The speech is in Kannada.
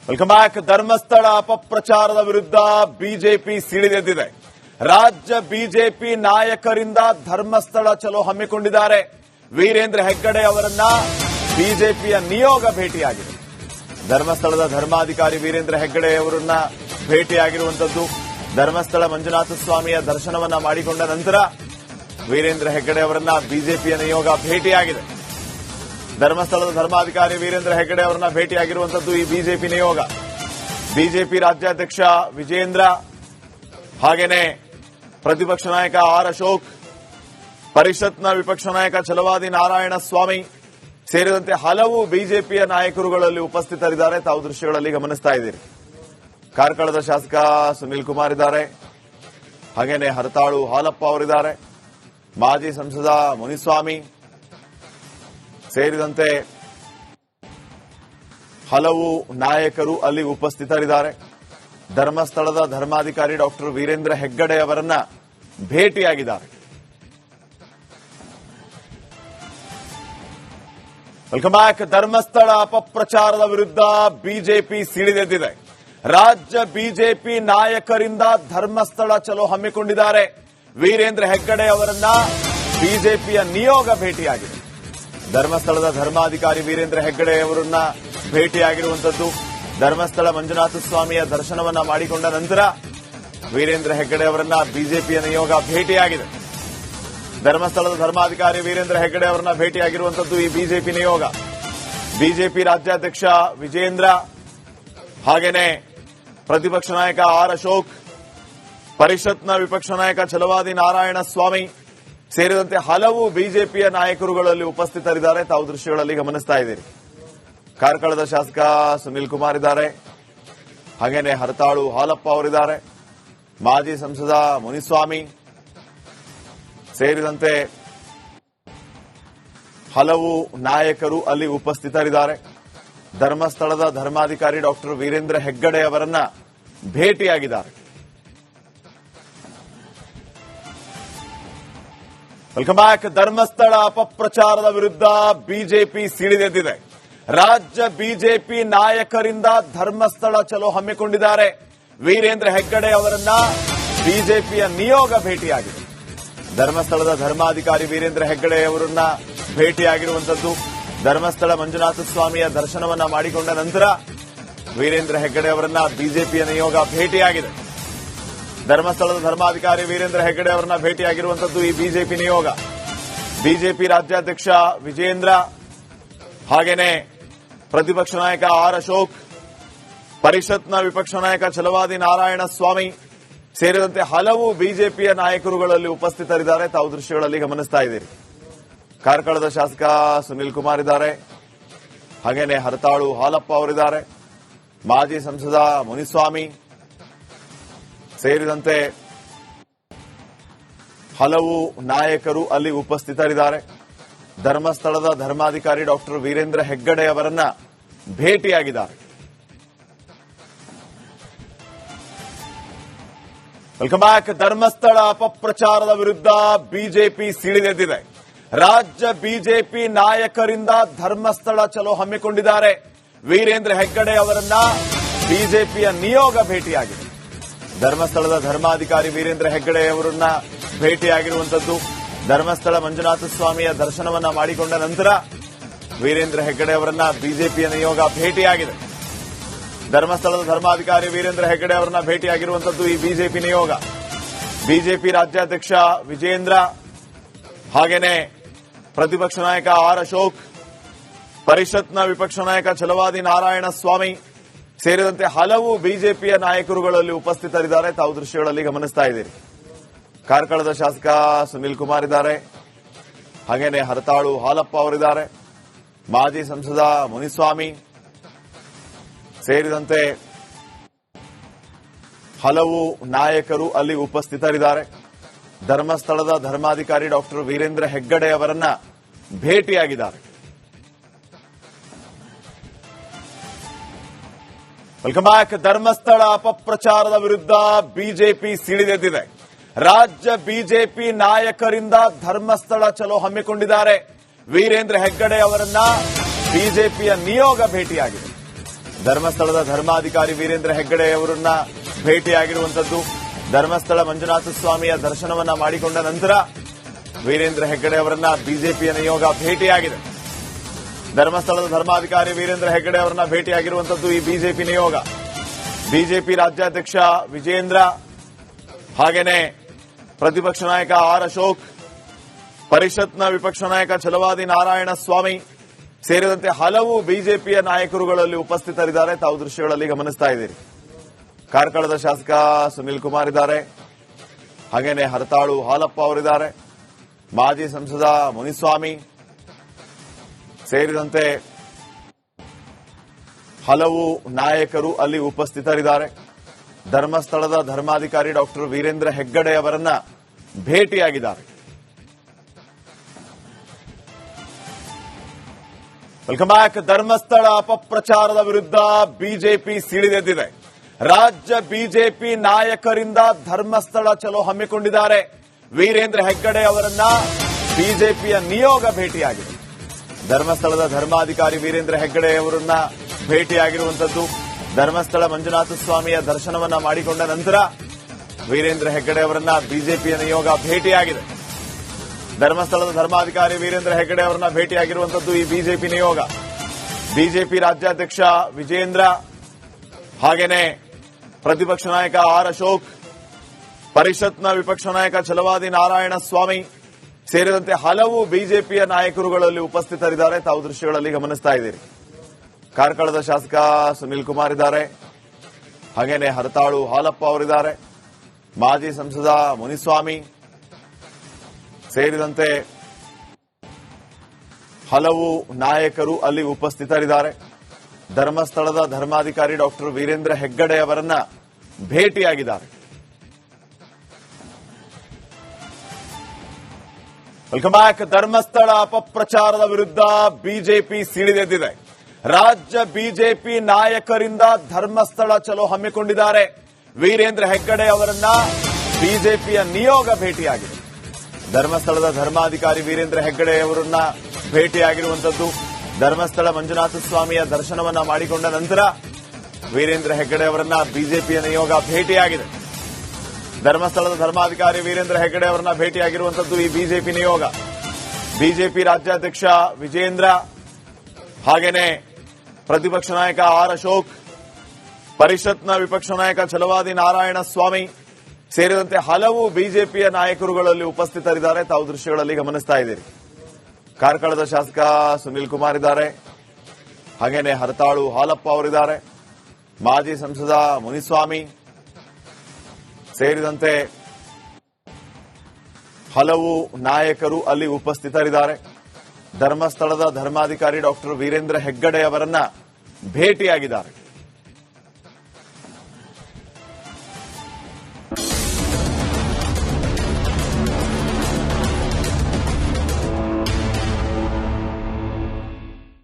Welcome back. ಧರ್ಮಸ್ಥಳ ಅಪಪ್ರಚಾರದ ವಿರುದ್ಧ ಬಿಜೆಪಿ ಸಿಡಿದೆದ್ದಿದೆ. ರಾಜ್ಯ ಬಿಜೆಪಿ ನಾಯಕರಿಂದ ಧರ್ಮಸ್ಥಳ ಚಲೋ ಹಮ್ಮಿಕೊಂಡಿದ್ದಾರೆ. ವೀರೇಂದ್ರ ಹೆಗ್ಗಡೆ ಅವರನ್ನ ಬಿಜೆಪಿಯ ನಿಯೋಗ ಭೇಟಿಯಾಗಿದೆ. ಧರ್ಮಸ್ಥಳದ ಧರ್ಮಾಧಿಕಾರಿ ವೀರೇಂದ್ರ ಹೆಗ್ಗಡೆ ಅವರನ್ನ ಭೇಟಿಯಾಗಿರುವಂತದ್ದು. ಧರ್ಮಸ್ಥಳ ಮಂಜುನಾಥ ಸ್ವಾಮಿಯ ದರ್ಶನವನ್ನ ಮಾಡಿಕೊಂಡ ನಂತರ ವೀರೇಂದ್ರ ಹೆಗ್ಗಡೆ ಅವರನ್ನ ಬಿಜೆಪಿಯ ನಿಯೋಗ ಭೇಟಿಯಾಗಿದೆ. ಧರ್ಮಸ್ಥಳದ ಧರ್ಮಾಧಿಕಾರಿ ವೀರೇಂದ್ರ ಹೆಗ್ಗಡೆ ಅವರನ್ನ ಭೇಟಿಯಾಗಿರುವಂತದ್ದು ಈ ಬಿಜೆಪಿ ನಿಯೋಗ. ಬಿಜೆಪಿ ರಾಜ್ಯಾಧ್ಯಕ್ಷ ವಿಜೇಂದ್ರ, ಹಾಗೇನೆ ಪ್ರತಿಪಕ್ಷ ನಾಯಕ ಆರ್ ಅಶೋಕ್, ಪರಿಷತ್ನ ವಿಪಕ್ಷ ನಾಯಕ ಛಲವಾದಿ ನಾರಾಯಣ ಸ್ವಾಮಿ ಸೇರಿದಂತೆ ಹಲವು ಬಿಜೆಪಿಯ ನಾಯಕರುಗಳಲ್ಲಿ ಉಪಸ್ಥಿತರಿದ್ದಾರೆ. ತಾವು ದೃಶ್ಯಗಳಲ್ಲಿ ಗಮನಿಸ್ತಾ ಇದ್ದೀರಿ. ಕಾರ್ಕಳದ ಶಾಸಕ ಸುನಿಲ್ ಕುಮಾರ್ ಇದ್ದಾರೆ, ಹಾಗೇನೆ ಹರತಾಳು ಹಾಲಪ್ಪ ಅವರಿದ್ದಾರೆ, ಮಾಜಿ ಸಂಸದ ಮುನಿಸ್ವಾಮಿ ಸೇರಿದಂತೆ ಹಲವು ನಾಯಕರು ಅಲ್ಲಿ ಉಪಸ್ಥಿತರಿದ್ದಾರೆ. ಧರ್ಮಸ್ಥಳದ ಧರ್ಮಾಧಿಕಾರಿ ಡಾಕ್ಟರ್ ವೀರೇಂದ್ರ ಹೆಗ್ಗಡೆ ಅವರನ್ನ ಭೇಟಿಯಾಗಿದ್ದಾರೆ. Welcome back. ಧರ್ಮಸ್ಥಳ ಅಪಪ್ರಚಾರದ ವಿರುದ್ಧ ಬಿಜೆಪಿ ಸಿಡಿದೆದ್ದಿದೆ. ರಾಜ್ಯ ಬಿಜೆಪಿ ನಾಯಕರಿಂದ ಧರ್ಮಸ್ಥಳ ಚಲೋ ಹಮ್ಮಿಕೊಂಡಿದ್ದಾರೆ. ವೀರೇಂದ್ರ ಹೆಗ್ಗಡೆ ಅವರನ್ನ ಬಿಜೆಪಿಯ ನಿಯೋಗ ಭೇಟಿಯಾಗಿದೆ. ಧರ್ಮಸ್ಥಳದ ಧರ್ಮಾಧಿಕಾರಿ ವೀರೇಂದ್ರ ಹೆಗ್ಗಡೆ ಅವರನ್ನ ಭೇಟಿಯಾಗಿರುವಂತದ್ದು. ಧರ್ಮಸ್ಥಳ ಮಂಜುನಾಥ ಸ್ವಾಮಿಯ ದರ್ಶನವನ್ನ ಮಾಡಿಕೊಂಡ ನಂತರ ವೀರೇಂದ್ರ ಹೆಗ್ಗಡೆ ಅವರನ್ನ ಬಿಜೆಪಿಯ ನಿಯೋಗ ಭೇಟಿಯಾಗಿದೆ. ಧರ್ಮಸ್ಥಳದ ಧರ್ಮಾಧಿಕಾರಿ ವೀರೇಂದ್ರ ಹೆಗ್ಗಡೆ ಅವರನ್ನ ಭೇಟಿಯಾಗಿರುವಂತದ್ದು ಈ ಬಿಜೆಪಿ ನಿಯೋಗ. ಬಿಜೆಪಿ ರಾಜ್ಯಾಧ್ಯಕ್ಷ ವಿಜೇಂದ್ರ, ಹಾಗೇನೆ ಪ್ರತಿಪಕ್ಷ ನಾಯಕ ಆರ್ ಅಶೋಕ್, ಪರಿಷತ್ನ ವಿಪಕ್ಷ ನಾಯಕ ಛಲವಾದಿ ನಾರಾಯಣ ಸ್ವಾಮಿ ಸೇರಿದಂತೆ ಹಲವು ಬಿಜೆಪಿಯ ನಾಯಕರುಗಳಲ್ಲಿ ಉಪಸ್ಥಿತರಿದ್ದಾರೆ. ತಾವು ದೃಶ್ಯಗಳಲ್ಲಿ ಗಮನಿಸ್ತಾ ಇದ್ದೀರಿ. ಕಾರ್ಕಳದ ಶಾಸಕ ಸುನಿಲ್ ಕುಮಾರ್ ಇದ್ದಾರೆ, ಹಾಗೇನೆ ಹರತಾಳು ಹಾಲಪ್ಪ ಅವರಿದ್ದಾರೆ, ಮಾಜಿ ಸಂಸದ ಮುನಿಸ್ವಾಮಿ ಸೇರಿದಂತೆ ಹಲವು ನಾಯಕರು ಅಲ್ಲಿ ಉಪಸ್ಥಿತರಿದ್ದಾರೆ. ಧರ್ಮಸ್ಥಳದ ಧರ್ಮಾಧಿಕಾರಿ ಡಾಕ್ಟರ್ ವೀರೇಂದ್ರ ಹೆಗ್ಗಡೆ ಅವರನ್ನ ಭೇಟಿಯಾಗಿದ್ದಾರೆ. Welcome back. ಧರ್ಮಸ್ಥಳ ಅಪಪ್ರಚಾರದ ವಿರುದ್ಧ ಬಿಜೆಪಿ ಸಿಡಿದೆದ್ದಿದೆ. ರಾಜ್ಯ ಬಿಜೆಪಿ ನಾಯಕರಿಂದ ಧರ್ಮಸ್ಥಳ ಚಲೋ ಹಮ್ಮಿಕೊಂಡಿದ್ದಾರೆ. ವೀರೇಂದ್ರ ಹೆಗ್ಗಡೆ ಅವರನ್ನ ಬಿಜೆಪಿಯ ನಿಯೋಗ ಭೇಟಿಯಾಗಿದೆ. ಧರ್ಮಸ್ಥಳದ ಧರ್ಮಾಧಿಕಾರಿ ವೀರೇಂದ್ರ ಹೆಗ್ಗಡೆ ಅವರನ್ನ ಭೇಟಿಯಾಗಿರುವಂತದ್ದು. ಧರ್ಮಸ್ಥಳ ಮಂಜುನಾಥ ಸ್ವಾಮಿಯ ದರ್ಶನವನ್ನ ಮಾಡಿಕೊಂಡ ನಂತರ ವೀರೇಂದ್ರ ಹೆಗ್ಗಡೆ ಅವರನ್ನ ಬಿಜೆಪಿಯ ನಿಯೋಗ ಭೇಟಿಯಾಗಿದೆ. ಧರ್ಮಸ್ಥಳದ ಧರ್ಮಾಧಿಕಾರಿ ವೀರೇಂದ್ರ ಹೆಗ್ಗಡೆ ಅವರನ್ನ ಭೇಟಿಯಾಗಿರುವಂತದ್ದು ಈ ಬಿಜೆಪಿ ನಿಯೋಗ. ಬಿಜೆಪಿ ರಾಜ್ಯಾಧ್ಯಕ್ಷ ವಿಜೇಂದ್ರ, ಹಾಗೇನೆ ಪ್ರತಿಪಕ್ಷ ನಾಯಕ ಆರ್ ಅಶೋಕ್, ಪರಿಷತ್ನ ವಿಪಕ್ಷ ನಾಯಕ ಛಲವಾದಿ ನಾರಾಯಣ ಸ್ವಾಮಿ ಸೇರಿದಂತೆ ಹಲವು ಬಿಜೆಪಿಯ ನಾಯಕರುಗಳಲ್ಲಿ ಉಪಸ್ಥಿತರಿದ್ದಾರೆ. ತಾವು ದೃಶ್ಯಗಳಲ್ಲಿ ಗಮನಿಸ್ತಾ ಇದ್ದೀರಿ. ಕಾರ್ಕಳದ ಶಾಸಕ ಸುನಿಲ್ ಕುಮಾರ್ ಇದ್ದಾರೆ, ಹಾಗೇನೆ ಹರತಾಳು ಹಾಲಪ್ಪ ಅವರಿದ್ದಾರೆ, ಮಾಜಿ ಸಂಸದ ಮುನಿಸ್ವಾಮಿ ಸೇರಿದಂತೆ ಹಲವು ನಾಯಕರು ಅಲ್ಲಿ ಉಪಸ್ಥಿತರಿದ್ದಾರೆ. ಧರ್ಮಸ್ಥಳದ ಧರ್ಮಾಧಿಕಾರಿ ಡಾಕ್ಟರ್ ವೀರೇಂದ್ರ ಹೆಗ್ಗಡೆ ಅವರನ್ನ ಭೇಟಿಯಾಗಿದ್ದಾರೆ. Welcome back. ಧರ್ಮಸ್ಥಳ ಅಪಪ್ರಚಾರದ ವಿರುದ್ಧ ಬಿಜೆಪಿ ಸಿಡಿದೆದ್ದಿದೆ. ರಾಜ್ಯ ಬಿಜೆಪಿ ನಾಯಕರಿಂದ ಧರ್ಮಸ್ಥಳ ಚಲೋ ಹಮ್ಮಿಕೊಂಡಿದ್ದಾರೆ. ವೀರೇಂದ್ರ ಹೆಗ್ಗಡೆ ಅವರನ್ನ ಬಿಜೆಪಿಯ ನಿಯೋಗ ಭೇಟಿಯಾಗಿದೆ. ಧರ್ಮಸ್ಥಳದ ಧರ್ಮಾಧಿಕಾರಿ ವೀರೇಂದ್ರ ಹೆಗ್ಗಡೆ ಅವರನ್ನ ಭೇಟಿಯಾಗಿರುವಂತದ್ದು. ಧರ್ಮಸ್ಥಳ ಮಂಜುನಾಥ ಸ್ವಾಮಿಯ ದರ್ಶನವನ್ನ ಮಾಡಿಕೊಂಡ ನಂತರ ವೀರೇಂದ್ರ ಹೆಗ್ಗಡೆ ಅವರನ್ನ ಬಿಜೆಪಿಯ ನಿಯೋಗ ಭೇಟಿಯಾಗಿದೆ. ಧರ್ಮಸ್ಥಳದ ಧರ್ಮಾಧಿಕಾರಿ ವೀರೇಂದ್ರ ಹೆಗ್ಗಡೆ ಅವರನ್ನ ಭೇಟಿಯಾಗಿರುವಂತದ್ದು ಈ ಬಿಜೆಪಿ ನಿಯೋಗ. ಬಿಜೆಪಿ ರಾಜ್ಯಾಧ್ಯಕ್ಷ ವಿಜೇಂದ್ರ, ಹಾಗೇನೆ ಪ್ರತಿಪಕ್ಷ ನಾಯಕ ಆರ್ ಅಶೋಕ್, ಪರಿಷತ್ನ ವಿಪಕ್ಷ ನಾಯಕ ಛಲವಾದಿ ನಾರಾಯಣ ಸ್ವಾಮಿ ಸೇರಿದಂತೆ ಹಲವು ಬಿಜೆಪಿಯ ನಾಯಕರುಗಳಲ್ಲಿ ಉಪಸ್ಥಿತರಿದ್ದಾರೆ. ತಾವು ದೃಶ್ಯಗಳಲ್ಲಿ ಗಮನಿಸ್ತಾ ಇದ್ದೀರಿ. ಕಾರ್ಕಳದ ಶಾಸಕ ಸುನಿಲ್ ಕುಮಾರ್ ಇದ್ದಾರೆ, ಹಾಗೇನೆ ಹರತಾಳು ಹಾಲಪ್ಪ ಅವರಿದ್ದಾರೆ, ಮಾಜಿ ಸಂಸದ ಮುನಿಸ್ವಾಮಿ ಸೇರಿದಂತೆ ಹಲವು ನಾಯಕರು ಅಲ್ಲಿ ಉಪಸ್ಥಿತರಿದ್ದಾರೆ. ಧರ್ಮಸ್ಥಳದ ಧರ್ಮಾಧಿಕಾರಿ ಡಾಕ್ಟರ್ ವೀರೇಂದ್ರ ಹೆಗ್ಗಡೆ ಅವರನ್ನ ಭೇಟಿಯಾಗಿದ್ದಾರೆ. Welcome back. ಧರ್ಮಸ್ಥಳ ಅಪಪ್ರಚಾರದ ವಿರುದ್ಧ ಬಿಜೆಪಿ ಸಿಡಿದೆದ್ದಿದೆ. ರಾಜ್ಯ ಬಿಜೆಪಿ ನಾಯಕರಿಂದ ಧರ್ಮಸ್ಥಳ ಚಲೋ ಹಮ್ಮಿಕೊಂಡಿದ್ದಾರೆ. ವೀರೇಂದ್ರ ಹೆಗ್ಗಡೆ ಅವರನ್ನ ಬಿಜೆಪಿಯ ನಿಯೋಗ ಭೇಟಿಯಾಗಿದೆ. ಧರ್ಮಸ್ಥಳದ ಧರ್ಮಾಧಿಕಾರಿ ವೀರೇಂದ್ರ ಹೆಗ್ಗಡೆ ಅವರನ್ನ ಭೇಟಿಯಾಗಿರುವಂತದ್ದು. ಧರ್ಮಸ್ಥಳ ಮಂಜುನಾಥ ಸ್ವಾಮಿಯ ದರ್ಶನವನ್ನ ಮಾಡಿಕೊಂಡ ನಂತರ ವೀರೇಂದ್ರ ಹೆಗ್ಗಡೆ ಅವರನ್ನ ಬಿಜೆಪಿಯ ನಿಯೋಗ ಭೇಟಿಯಾಗಿದೆ. ಧರ್ಮಸ್ಥಳದ ಧರ್ಮಾಧಿಕಾರಿ ವೀರೇಂದ್ರ ಹೆಗ್ಗಡೆ ಅವರನ್ನ ಭೇಟಿಯಾಗಿರುವಂತದ್ದು ಈ ಬಿಜೆಪಿ ನಿಯೋಗ. ಬಿಜೆಪಿ ರಾಜ್ಯಾಧ್ಯಕ್ಷ ವಿಜೇಂದ್ರ, ಹಾಗೇನೆ ಪ್ರತಿಪಕ್ಷ ನಾಯಕ ಆರ್ ಅಶೋಕ್, ಪರಿಷತ್ನ ವಿಪಕ್ಷ ನಾಯಕ ಛಲವಾದಿ ನಾರಾಯಣ ಸ್ವಾಮಿ ಸೇರಿದಂತೆ ಹಲವು ಬಿಜೆಪಿಯ ನಾಯಕರುಗಳಲ್ಲಿ ಉಪಸ್ಥಿತರಿದ್ದಾರೆ. ತಾವು ದೃಶ್ಯಗಳಲ್ಲಿ ಗಮನಿಸ್ತಾ ಇದ್ದೀರಿ. ಕಾರ್ಕಳದ ಶಾಸಕ ಸುನಿಲ್ ಕುಮಾರ್ ಇದ್ದಾರೆ, ಹಾಗೇನೆ ಹರತಾಳು ಹಾಲಪ್ಪ ಅವರಿದ್ದಾರೆ, ಮಾಜಿ ಸಂಸದ ಮುನಿಸ್ವಾಮಿ ಸೇರಿದಂತೆ ಹಲವು ನಾಯಕರು ಅಲ್ಲಿ ಉಪಸ್ಥಿತರಿದ್ದಾರೆ. ಧರ್ಮಸ್ಥಳದ ಧರ್ಮಾಧಿಕಾರಿ ಡಾಕ್ಟರ್ ವೀರೇಂದ್ರ ಹೆಗ್ಗಡೆ ಅವರನ್ನ ಭೇಟಿಯಾಗಿದ್ದಾರೆ. Welcome back. ಧರ್ಮಸ್ಥಳ ಅಪಪ್ರಚಾರದ ವಿರುದ್ಧ ಬಿಜೆಪಿ ಸಿಡಿದೆದ್ದಿದೆ. ರಾಜ್ಯ ಬಿಜೆಪಿ ನಾಯಕರಿಂದ ಧರ್ಮಸ್ಥಳ ಚಲೋ ಹಮ್ಮಿಕೊಂಡಿದ್ದಾರೆ. ವೀರೇಂದ್ರ ಹೆಗ್ಗಡೆ ಅವರನ್ನ ಬಿಜೆಪಿಯ ನಿಯೋಗ ಭೇಟಿಯಾಗಿದೆ. ಧರ್ಮಸ್ಥಳದ ಧರ್ಮಾಧಿಕಾರಿ ವೀರೇಂದ್ರ ಹೆಗ್ಗಡೆ ಅವರನ್ನ ಭೇಟಿಯಾಗಿರುವಂತದ್ದು. ಧರ್ಮಸ್ಥಳ ಮಂಜುನಾಥ ಸ್ವಾಮಿಯ ದರ್ಶನವನ್ನ ಮಾಡಿಕೊಂಡ ನಂತರ ವೀರೇಂದ್ರ ಹೆಗ್ಗಡೆ ಅವರನ್ನ ಬಿಜೆಪಿಯ ನಿಯೋಗ ಭೇಟಿಯಾಗಿದೆ. ಧರ್ಮಸ್ಥಳದ ಧರ್ಮಾಧಿಕಾರಿ ವೀರೇಂದ್ರ ಹೆಗ್ಗಡೆ ಅವರನ್ನ ಭೇಟಿಯಾಗಿರುವಂತದ್ದು ಈ ಬಿಜೆಪಿ ನಿಯೋಗ. ಬಿಜೆಪಿ ರಾಜ್ಯಾಧ್ಯಕ್ಷ ವಿಜೇಂದ್ರ, ಹಾಗೇನೆ ಪ್ರತಿಪಕ್ಷ ನಾಯಕ ಆರ್ ಅಶೋಕ್, ಪರಿಷತ್ನ ವಿಪಕ್ಷ ನಾಯಕ ಛಲವಾದಿ ನಾರಾಯಣ ಸ್ವಾಮಿ ಸೇರಿದಂತೆ ಹಲವು ಬಿಜೆಪಿಯ ನಾಯಕರುಗಳಲ್ಲಿ ಉಪಸ್ಥಿತರಿದ್ದಾರೆ. ತಾವು ದೃಶ್ಯಗಳಲ್ಲಿ ಗಮನಿಸ್ತಾ ಇದ್ದೀರಿ. ಕಾರ್ಕಳದ ಶಾಸಕ ಸುನಿಲ್ ಕುಮಾರ್ ಇದ್ದಾರೆ, ಹಾಗೇನೆ ಹರತಾಳು ಹಾಲಪ್ಪ ಅವರಿದ್ದಾರೆ, ಮಾಜಿ ಸಂಸದ ಮುನಿಸ್ವಾಮಿ ಸೇರಿದಂತೆ ಹಲವು ನಾಯಕರು ಅಲ್ಲಿ ಉಪಸ್ಥಿತರಿದ್ದಾರೆ. ಧರ್ಮಸ್ಥಳದ ಧರ್ಮಾಧಿಕಾರಿ ಡಾಕ್ಟರ್ ವೀರೇಂದ್ರ ಹೆಗ್ಗಡೆ ಅವರನ್ನ ಭೇಟಿಯಾಗಿದ್ದಾರೆ. Welcome back. ಧರ್ಮಸ್ಥಳ ಅಪಪ್ರಚಾರದ ವಿರುದ್ಧ ಬಿಜೆಪಿ ಸಿಡಿದೆದ್ದಿದೆ. ರಾಜ್ಯ ಬಿಜೆಪಿ ನಾಯಕರಿಂದ ಧರ್ಮಸ್ಥಳ ಚಲೋ ಹಮ್ಮಿಕೊಂಡಿದ್ದಾರೆ. ವೀರೇಂದ್ರ ಹೆಗ್ಗಡೆ ಅವರನ್ನ ಬಿಜೆಪಿಯ ನಿಯೋಗ ಭೇಟಿಯಾಗಿದೆ. ಧರ್ಮಸ್ಥಳದ ಧರ್ಮಾಧಿಕಾರಿ ವೀರೇಂದ್ರ ಹೆಗ್ಗಡೆ ಅವರನ್ನ ಭೇಟಿಯಾಗಿರುವಂತದ್ದು. ಧರ್ಮಸ್ಥಳ ಮಂಜುನಾಥ ಸ್ವಾಮಿಯ ದರ್ಶನವನ್ನ ಮಾಡಿಕೊಂಡ ನಂತರ ವೀರೇಂದ್ರ ಹೆಗ್ಗಡೆ ಅವರನ್ನ ಬಿಜೆಪಿಯ ನಿಯೋಗ ಭೇಟಿಯಾಗಿದೆ. ಧರ್ಮಸ್ಥಳದ ಧರ್ಮಾಧಿಕಾರಿ ವೀರೇಂದ್ರ ಹೆಗ್ಗಡೆ ಅವರನ್ನ ಭೇಟಿಯಾಗಿರುವಂತದ್ದು ಈ ಬಿಜೆಪಿ ನಿಯೋಗ. ಬಿಜೆಪಿ ರಾಜ್ಯಾಧ್ಯಕ್ಷ ವಿಜೇಂದ್ರ, ಹಾಗೇನೆ ಪ್ರತಿಪಕ್ಷ ನಾಯಕ ಆರ್ ಅಶೋಕ್, ಪರಿಷತ್ನ ವಿಪಕ್ಷ ನಾಯಕ ಛಲವಾದಿ ನಾರಾಯಣ ಸ್ವಾಮಿ ಸೇರಿದಂತೆ ಹಲವು ಬಿಜೆಪಿಯ ನಾಯಕರುಗಳಲ್ಲಿ ಉಪಸ್ಥಿತರಿದ್ದಾರೆ. ತಾವು ದೃಶ್ಯಗಳಲ್ಲಿ ಗಮನಿಸ್ತಾ ಇದ್ದೀರಿ. ಕಾರ್ಕಳದ ಶಾಸಕ ಸುನಿಲ್ ಕುಮಾರ್ ಇದ್ದಾರೆ, ಹಾಗೇನೆ ಹರತಾಳು ಹಾಲಪ್ಪ ಅವರಿದ್ದಾರೆ, ಮಾಜಿ ಸಂಸದ ಮುನಿಸ್ವಾಮಿ ಸೇರಿದಂತೆ ಹಲವು ನಾಯಕರು ಅಲ್ಲಿ ಉಪಸ್ಥಿತರಿದ್ದಾರೆ. ಧರ್ಮಸ್ಥಳದ ಧರ್ಮಾಧಿಕಾರಿ ಡಾಕ್ಟರ್ ವೀರೇಂದ್ರ ಹೆಗ್ಗಡೆ ಅವರನ್ನ ಭೇಟಿಯಾಗಿದ್ದಾರೆ.